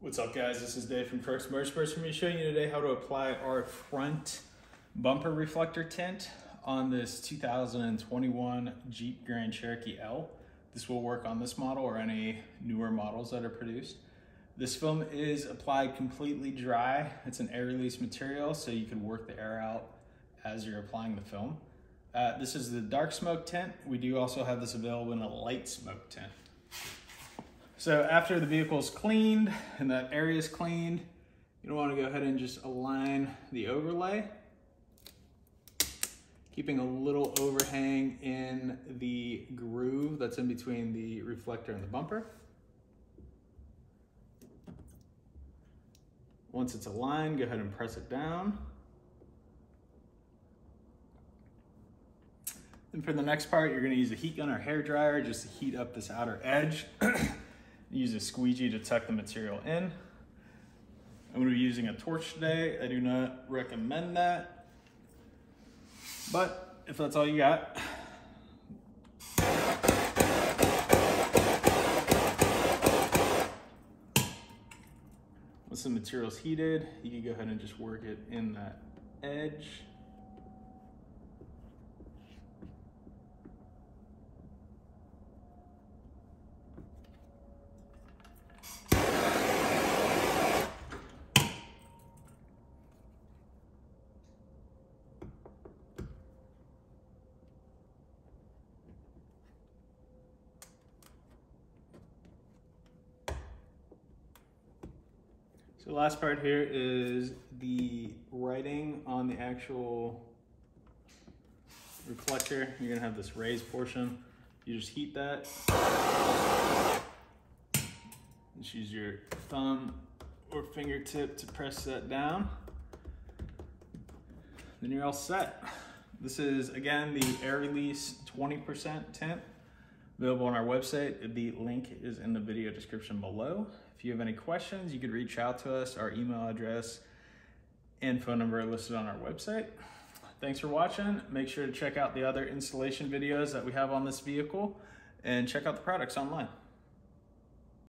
What's up, guys? This is Dave from Crux Moto. I'm going to show you today how to apply our front bumper reflector tint on this 2021 Jeep Grand Cherokee L. This will work on this model or any newer models that are produced. This film is applied completely dry. It's an air release material, so you can work the air out as you're applying the film. This is the dark smoke tint. We do also have this available in a light smoke tint. So after the vehicle is cleaned and that area is cleaned, you want to go ahead and just align the overlay, keeping a little overhang in the groove that's in between the reflector and the bumper. Once it's aligned, go ahead and press it down. And for the next part, you're going to use a heat gun or hair dryer just to heat up this outer edge. Use a squeegee to tuck the material in. I'm going to be using a torch today. I do not recommend that, but if that's all you got, once the material's heated, you can go ahead and just work it in that edge. So the last part here is the writing on the actual reflector. You're gonna have this raised portion. You just heat that. Just use your thumb or fingertip to press that down. Then you're all set. This is, again, the air release 20% tint, available on our website. The link is in the video description below. If you have any questions, you could reach out to us. Our email address and phone number are listed on our website. Thanks for watching. Make sure to check out the other installation videos that we have on this vehicle and check out the products online.